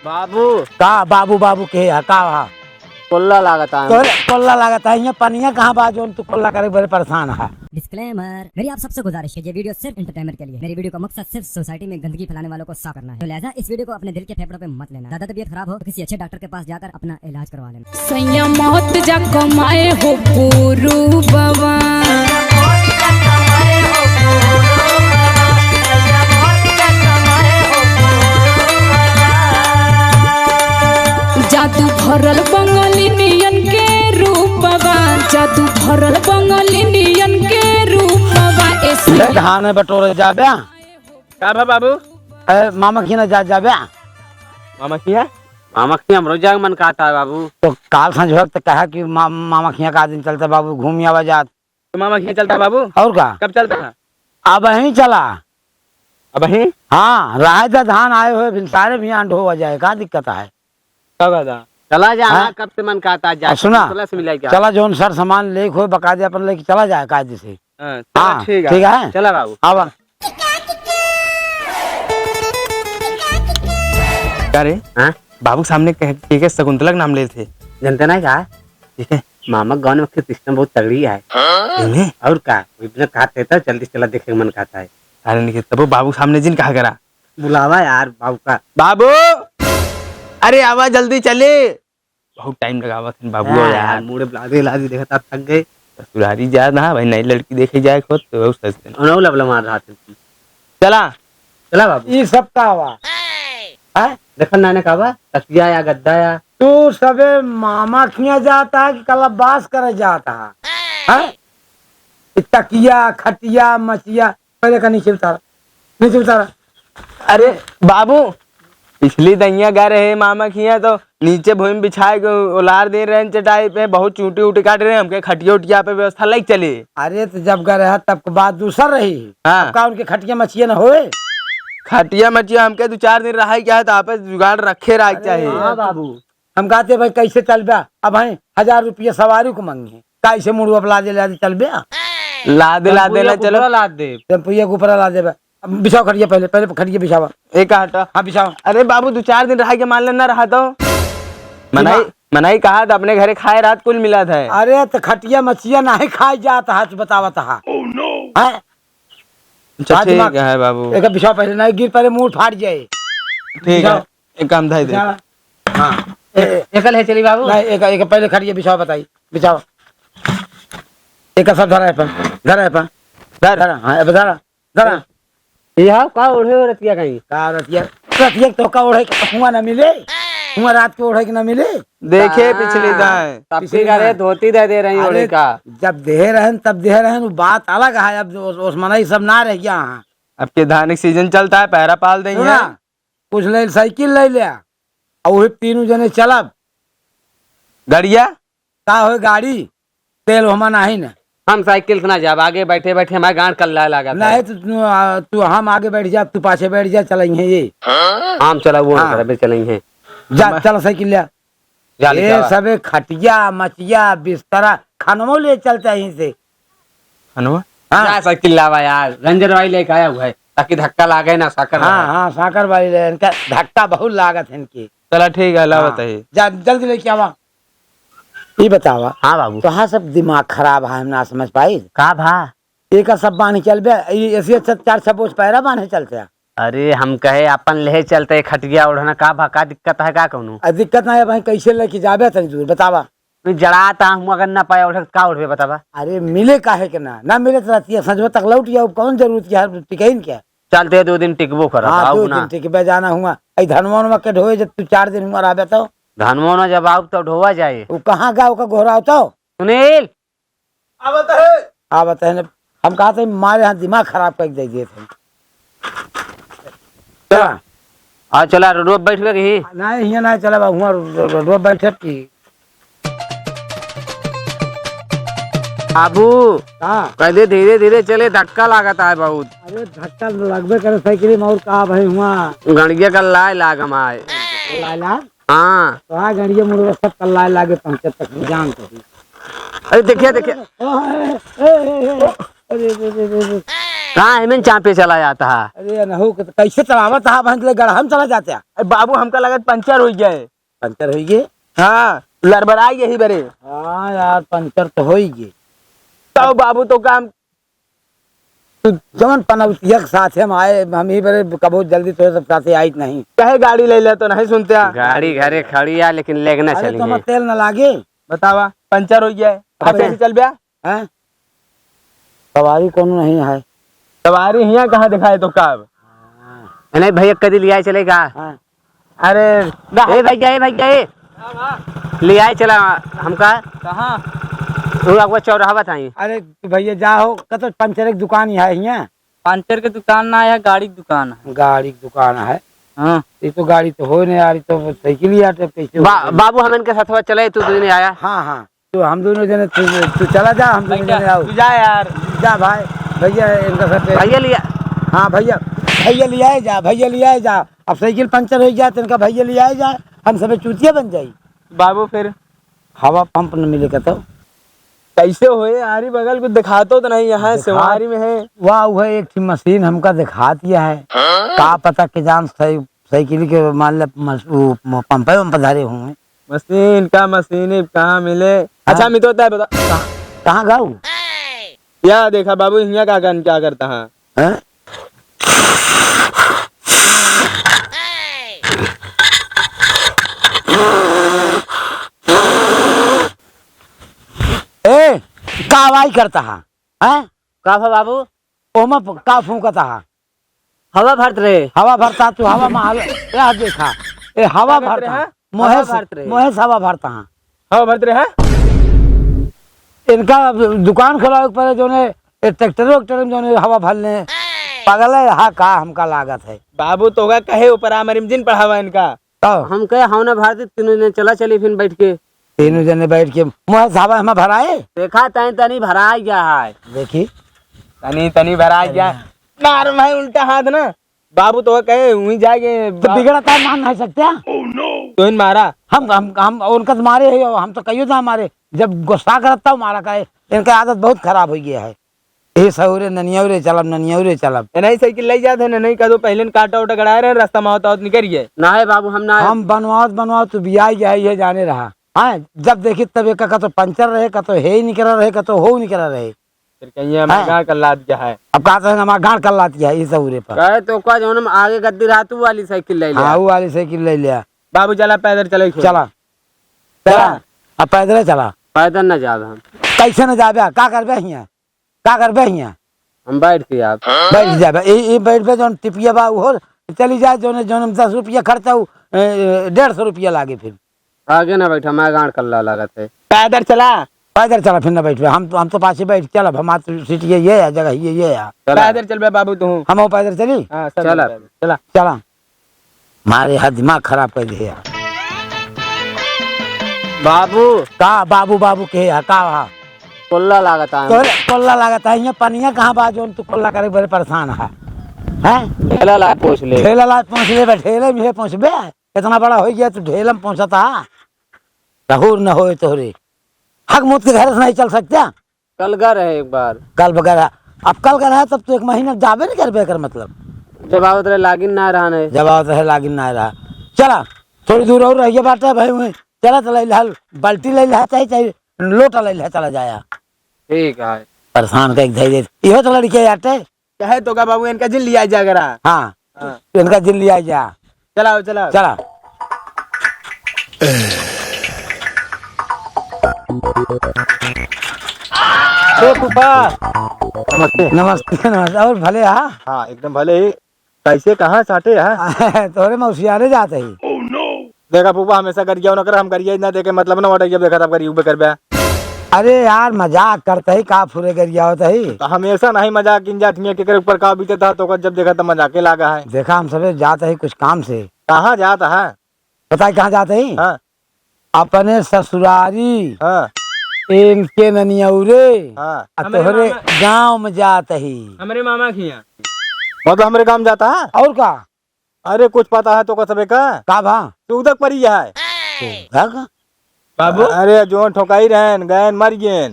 बाबू का बाबू बाबू के है का वहाँ कोल्ला लागता है। कोल्ला लागत है, यहाँ पनिया कहाँ बाजो तू कोल्ला करे बड़े परेशान है। डिस्क्लेमर, मेरी आप सबसे गुजारिश है, ये वीडियो सिर्फ एंटरटेनमेंट के लिए। मेरी वीडियो का मकसद सिर्फ सोसाइटी में गंदगी फैलाने वालों को साफ करना है, तो लिहाजा इस वीडियो को अपने दिल के फेफड़ों पे मत लेना। ज्यादा तबीयत खराब हो तो किसी अच्छे डॉक्टर के पास जाकर अपना इलाज करवा लेना। सैया मौत जा कमाए हो पुरु बाबा, जादू भरल बंगालिनियन के रूपवा, जादू भरल बंगालिनियन के रूपवा। ले धान में बटोरे जा ब्या का भा बाबू? मामा की ना जा ब्या मामा की हम रोज जाग मन कहता है बाबू। तो काल संज वक्त कहा कि मामा खिया का दिन चलता बाबू घूम आवा जात। तो मामा की चलता बाबू? और का कब चलता था? अब ही चला। अब ही हाँ राय तो धान आए हुए फिर सारे भी आंट हो जाए, का दिक्कत है। कब आता? चला जाना। हाँ? कब से मन कहता है सुना से मिला क्या? चला जो सर सामान ले हो बका दे अपन लेके चला जाए कायदे से। हाँ ठीक है चला बाबू। अब क्या रे? हाँ? बाबू सामने के शकुंतला का नाम ले थे। जनते ना क्या ठीक है मामा गाँव में सिस्टम बहुत तगड़ी है। इन्हें और का कहते था जल्दी चला देखे मन कहता है। अरे नहीं तब बाबू सामने जिन कहा करा बुलावा यार बाबू का। बाबू अरे आवाज जल्दी चले, बहुत टाइम लगा बाबू यार। मुड़े बुला दे देखा थक गए। ससुरारी जा ना भाई, नई लड़की देखे जाए खुद तो बहुत सस्ते। अनौ लबला मार रहा था। चला चला बाबू। ये सब का हुआ है देखन नाने का बा तकिया या गद्दा या तू सबे मामा खिया जाता है कि कलबास करे जाता है? तकिया खटिया मचिया पहले का नीचे उतारा। अरे बाबू पिछली दैया गा रहे मामा खिया तो नीचे भूमि बिछाए के उलार दे रहे चटाई पे, बहुत चूटी उटी काट रहे हमके खटिया उटिया पे व्यवस्था लग चले। अरे तो जब गए रहा तब के बाद दूसर रही। हाँ। अब का उनके खटिया मछिया न होए? खटिया मचिया हमके 2-4 दिन रहा क्या है तो आप जुगाड़ रखे रह चाहिए। हाँ बाबू। हम कहते भाई कैसे चल बा, अब है 1000 रुपया सवारी को मांगे कैसे मुड़ू अपला दे चल बा ला दे चलो ला दे टेम्पुया के ऊपर ला दे। बिछाओ खटिया पहले खटिया बिछावा। एक हटा। हाँ बिछाओ। अरे बाबू 2-4 दिन रहा के मान लेना रहा तो मनाई कहा था अपने घरे खाए रात कुल मिला था। अरे तो खटिया मछिया नहीं खाई जाता है बतावत है। अच्छा ठीक है बाबू। एक बिछाओ पहले, नहीं गिर पहले मुंह फाट जाए। ठीक है एक काम था दे। हाँ एकल है चली बाबू। नहीं एक पहले खटिया बिछाओ, बताइए बिछाओ। एक सब धरा है पर धरा हाँ धरा यह का ओढ़े हो रतिया कहीं का रतिया तो का ओढ़े हुआ ना मिले, हुआ रात को ओढ़े के ना मिले। देखे पिछली दाएं तब करे धोती दे रही ओढ़े का। जब दे रहे तब दे रहे वो बात अलग है। अब उस मनाई सब ना रह गया। अब के धानिक सीजन चलता है, पहरा पाल देंगे। कुछ ले साइकिल ले लिया और वही तीनों जने चलब। गड़िया का हो गाड़ी तेल हमा नहीं ना। हम साइकिल से ना जाब, आगे बैठे बैठे हमारे गांड कल्ला लगा नहीं तो तू हम आगे बैठ जा, तू पाछे बैठ जा, चलेंगे ये हम चला वो चलेंगे। जा चल साइकिल ले। ये सब खटिया मचिया बिस्तरा खानों ले चलते यहीं से। हाँ साइकिल लावा यार, रंजन भाई लेके आया हुआ है ताकि धक्का लागे ना साकर। हाँ साकर वाली ले, इनका धक्का बहुत लागत है इनकी। चला ठीक है ला बताइए। जा जल्दी लेके आवा। ये बतावा। हाँ बाबू। तो हाँ सब दिमाग खराब है, हम ना समझ पाई का भा एक सब बांध चल बे ऐसे 4 छपोच पैरा बांधे चलते। अरे हम कहे अपन ले चलते खटिया ओढ़ना का भा का दिक्कत है का कहूँ? दिक्कत ना है भाई, कैसे लेके जाबे तनी दूर बतावा। जड़ाता हम अगर ना पाए उठ का उठे बतावा। अरे मिले काहे के ना मिले तो रहती है संजो तक लौट जाओ, कौन जरूरत है टिकइन क्या। चलते 2 दिन टिकबो कर। हाँ 2 दिन टिकबे जाना हुआ धनवा के ढोए जब तू 4 दिन हुआ रहा तो धनमो न जब आओ तो ढोवा जाए। वो कहाँ गा का घोरा होता सुनील आवत है। हम कहा थे हमारे यहाँ दिमाग खराब कर दिए थे। चला रोड बैठ गई नहीं यहाँ नहीं चला रोड बैठे की। बाबू पहले धीरे धीरे चले, धक्का लागता है बहुत। अरे धक्का लगबे करे साइकिल में और कहा भाई हुआ गड़िया का लाए लाग हमारे। हाँ तो हाँ गड़िया मुर्गा सब कल्ला लागे पहुंचे तक जान तो। अरे देखिए अरे कहाँ हेमन चापे चला जाता है। अरे नहु कैसे चलावत हा भैंस ले गढ़ा हम चला जाते हैं। अरे बाबू हमका लगत पंचर हो गए। पंचर हो गए। हाँ लड़बड़ा यही बरे। हाँ यार पंचर तो हो ही गए। तो बाबू तो काम तू जवन पनौतिया के साथ हम आए, हम ही बड़े कबो जल्दी तो सब साथे आई नहीं। कहे गाड़ी ले ले तो नहीं सुनते। गाड़ी घरे खड़ी है लेकिन लेगना अरे चलेंगे। तुम्हें तेल न लागे। बतावा पंचर हो गया अबे। कैसे चल गया। हैं सवारी कौन नहीं है। सवारी यहाँ कहाँ दिखाए तो कब। नहीं भैया कभी लिया चलेगा। हाँ। अरे ए भैया ले आए चला हमका कहाँ वो आपको चौराहा था। अरे तू भैया जाओ कतो पंचर की दुकान है यहाँ। पंचर की दुकान ना है, गाड़ी की दुकान है। गाड़ी की दुकान है। हाँ ये तो गाड़ी तो हो नहीं यार, तो साइकिल ही आते कैसे बाबू हम इनके साथ चले तू नहीं आया। हाँ हाँ तो हम दोनों जने तू चला जा, हम दोनों जने आओ। तू जा यार। जा भाई भैया इनका साथ भैया लिया। हाँ भैया ले आए जा, भैया ले आए जा। अब साइकिल पंचर हो जाए तो इनका भैया ले आए जा, हम सब चूतिया बन जाई। बाबू फिर हवा पंप न मिलेगा तो कैसे होए यारी बगल कुछ दिखातो तो नहीं यहाँ सवारी में है। वाह वह एक थी मशीन हमका दिखा दिया है। का पता के जान साइकिल के मान ले पंपे में पधारे हुए। मशीन कहाँ मिले। अच्छा मितो होता है बता कहाँ गाऊ क्या देखा बाबू यहाँ क्या करता है। हैं? ए का आवाज करता है हैं? का बाबू ओमा का फूंकता है। हवा भरत रहे। हवा भरता तू हवा में हवा देखा ए हवा भरता है? मोहेश हवा भरता है। हाँ भरत रहे हैं। इनका दुकान खोला पर जो ने ट्रैक्टर जो ने हवा भरने पागल है। हाँ का हमका लागत है बाबू तो कहे ऊपर इंजन पढ़ावा इनका। तो हम कहे हमने भर दी तीनों ने चला चली फिर बैठ के तीनों जने बैठ के मोहेश हवा हमें भराए। देखा तनी भरा गया है। देखी तनी भरा गया मार भाई उल्टा हाथ ना। बाबू तो कहे वहीं जाएंगे तो बिगड़ता है मान नहीं सकते। तो इन मारा हम उनका तो मारे है, हम तो कहियो था मारे जब गुस्सा करता हूँ मारा कहे। इनका आदत बहुत खराब हो गया है। ये सहुरे ननियौरे चलब नहीं साइकिल ले जाते नहीं का तो पहले काटा उटा गड़ा रहे रास्ता में होता निकलिए ना है बाबू हम ना हम बनवाओ तो बियाह जाए जाने रहा। हाँ जब देखी तब एक का तो पंचर रहे, का तो है ही निकल रहे, का तो हो निकल रहे। फिर कहीं हमारा कर ला दिया है। अब कहा हमारा गांड कर लाती है इस सहुरे पर। कहे तो का जो हम आगे गद्दी रहा तू वाली साइकिल ले लिया। हाँ वो वाली साइकिल ले लिया। बाबू चला पैदल चले चला अब पैदल चला पैदल न जाब हम। कैसे न जाबे का करबे हियां हम बैठ के आप बैठ जाबे ई बैठ पे जोन टिपिया बा हो चली जाए जोन 10 रुपया खर्चा 150 रुपया लागे। फिर आगे ना बैठा मैं गांड कल्ला लागत है। पैदल चला फिर न बैठ हम तो पाछे बैठ चल हम सीट ये है जगह ये है। पैदल चल बे बाबू तू। हम पैदल चली चला मारे हाथ दिमाग खराब कर दिया। बाबू का बाबू के का कोल्ला लागत है। तो कोल्ला लागत है। यहाँ पनिया कहाँ बा जोन तू कोल्ला करे बड़े परेशान है हैं? ठेला ला पूछ ले। ठेला ला पहुँच ले ठेले में पहुँचबे इतना बड़ा हो गया तू ठेला में पहुँचता रहूर न हो तोहरे हक मुत के घर से नहीं चल सकता। कल घर है एक बार कल वगैरह अब कल का रहा तब तो 1 महीना जाबे नहीं करबे कर मतलब जब आवत रहे लागिन ना रहा नहीं जब आवत रहे लागिन ना रहा। चला थोड़ी दूर और रहिए बाटे भाई वहीं चला लाल बाल्टी ले ला चाहे लोटा ले ला चला जाया। ठीक है परेशान का एक धैर्य इहो तो लड़के आटे कहे तो का बाबू इनका जिन लिया जा करा। हाँ इनका जिन लिया जा चला नमस्ते और भले हाँ एकदम भले ही कैसे कहाँ साटे है तोरे मौसियारे जाते ही देखा पुपा हमेशा करिए न कर हम करिए ना देखे मतलब ना वाटे देखा तब करिए कर बे। अरे यार मजाक करते ही का फुरे गरिया होता ही तो हमेशा नहीं मजाक इन जाठिया के ऊपर का बीते था तो जब देखा तब मजाके लागा है। देखा हम सब जाते ही कुछ काम से। कहाँ जाता है पता है कहाँ जाते ही हाँ अपने ससुरारी हाँ इनके ननियौरे हाँ तोहरे गाँव में जाते ही। हमारे मामा की मतलब हमारे काम जाता है और का अरे कुछ पता है तो का सबे का भा उदक परी है का? बाबू अरे जो ठोकाई रहन गए मर गए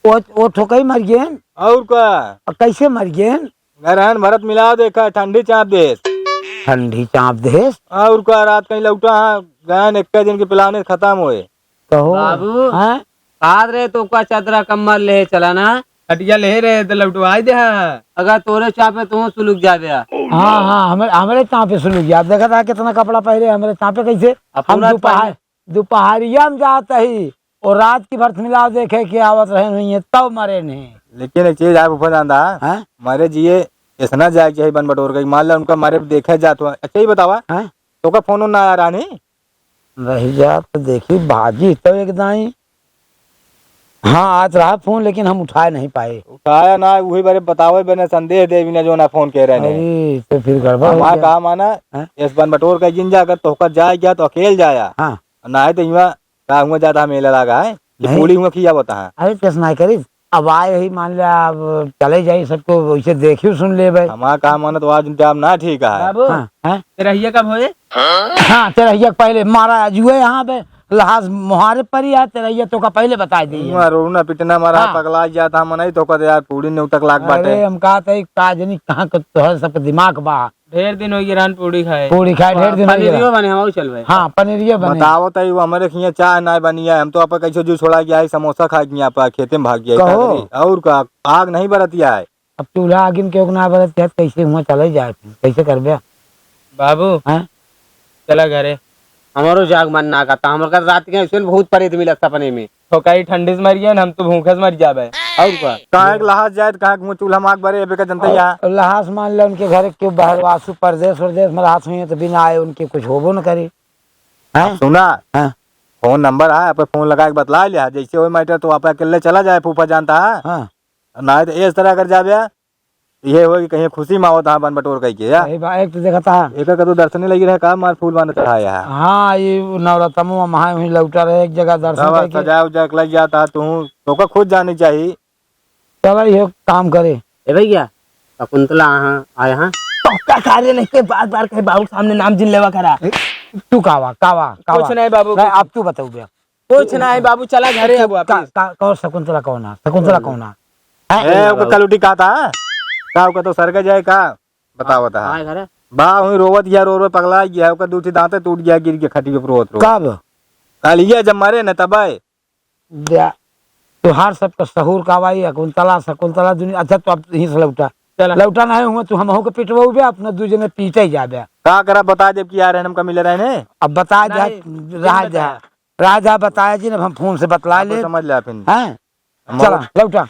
वो ठोकई मर गए और का और कैसे मर गए? गरहन भरत मिला देखा ठंडी चाप दे ठंडी चाप देश और का रात कहीं लौटा हाँ गहन 21 दिन के पिलाने खत्म हुए। कहो बाबू हाँ? काद रे तो का चादरा कम्बल ले चला ना खटिया ले रहे तो लौटवाई दे। अगर तोरे चापे तो सुलूक जाबे। हाँ हाँ हमारे यहाँ पे सुन लीजिए। आप देखा था कितना कपड़ा पहरे हमारे यहाँ पे कैसे हम दोपहरिया में जाते ही और रात की भर मिला देखे कि आवत रहे नहीं है तब मरे नहीं। लेकिन एक चीज आप ऊपर जानता हाँ? मारे जिये ऐसा जाए चाहिए बन बटोर का मान लो उनका मारे देखे जात हुआ। अच्छा ही बतावा हाँ? तो का फोन ना आ रहा नहीं रही जा तो देखी भाजी तो एकदम हाँ आज रहा फोन लेकिन हम उठाए नहीं पाए। उठाया ना वही बारे बतावे बने संदेह दे बिना जो ना फोन कह रहे ने अरे तो फिर गड़बड़ हो हमारा गया। कहा माना हाँ? इस बन बटोर का जिन जाकर तो होकर जाए गया तो अकेले जाया हाँ ना है तो युवा का हुआ ज्यादा मेला लगा है नहीं। पूरी हुआ किया बता है अरे कैसे नहीं करी अब आए ही मान लिया अब चले जाए सबको वैसे देखियो सुन ले भाई। हमारा कहा माना तो आज इंतजाम ना ठीक है। बाबू हाँ हाँ तेरा कब होए? हाँ तेरहिया पहले मारा जुए यहाँ पे लहाज मुहारे पर ही है तेरहिया तो का पहले बता दी। हुआ रोना पिटना मारा हाँ। पगला जाता हम नहीं तो कहते यार पूरी ने तक लाग बाटे अरे हम कहा था काजनी कहाँ का तो सबका दिमाग बा ढेर दिन हो गया रान पूड़ी खाए। पूरी खाए ढेर दिन हो गया। पनीरियो बने हम चल भाई। हाँ पनीरिया बने। बताओ तो वो हमारे खिया चाय ना बनिया हम तो आप कैसे जूस छोड़ा गया है समोसा खा गया आप खेते में भाग गया कहो। और का आग नहीं बरतिया है। अब चूल्हा आगिन के ना बरत है कैसे हुआ चले जाए कैसे करबे? बाबू हाँ? चला घरे। हमारो जाग मन ना करता हमर का रात के ऐसे बहुत परेत मिलत सपने में। तो कई ठंडी से मर गया हम तो भूखे से मर जाबे। और का कहाँ एक लहाज जाए कहाँ मुँह चूल्हा माग बरे एबे का जनता यहाँ लहास मान ले उनके घर के बाहर वासु परदेश वरदेश में रात हुई है तो बिना आए उनके कुछ होबो न करे। हैं? सुना हाँ? फोन नंबर है आप फोन लगा के बतला लिया जैसे वो मैटर तो आप अकेले चला जाए फूफा जानता है हाँ ना तो इस तरह कर जाबे ये हो कि कहीं खुशी में आवत बन बटोर कह के या सही बात। एक तो देखा था एक का तो दर्शनी लगी रहे का मार फूल बांध चढ़ाया है हाँ ये नवरत्नों में वहाँ हुई लौटा रहे एक जगह दर्शन सब करके। सजा उजा के लग जाता तू तो का खुद जानी चाहिए। चलो ये काम करे। ए भैया शकुंतला हाँ आया हाँ पक्का कार्य नहीं के बार बार कहे बाबू सामने नाम जिन लेवा करा। तू कावा कावा कावा कुछ नहीं बाबू, नहीं, अब तू बताऊ भैया कुछ नहीं बाबू चला घरे अब वापस। कौन शकुंतला कौन है? शकुंतला कौन है? ए ओका कलुटी का था का ओका तो सर के जाए का बताओ बता आए घर बा हुई रोवत गया रो पगला गया ओका दूसरी दांते टूट गया गिर के खटी पे रोवत रो कब? कल ये जब मरे न तब आए तुहार सबका सहूर कावाई शकुंतला शकुंतला दुनिया। अच्छा तो अब यहीं से लौटा चला। लौटा नहीं हुआ तू हम के पिटवाऊ बे अपना दूजे ने पीटे जाबे। का करा बता दे कि यार हम का मिले रहे ने अब बता जा राजा राजा बताया जी ने हम फोन से बतला ले समझ लिया फिर हैं। चला लौटा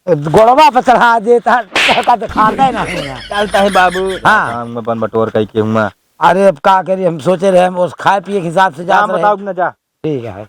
गोड़वा पे चढ़ा देता का तो खाता ही नहीं है। चलता है बाबू। हाँ काम में बन बटोर कह के हुआ अरे अब क्या करिए हम सोचे रहे हम उस खाए पिए के हिसाब से जा बताओ न जा ठीक है।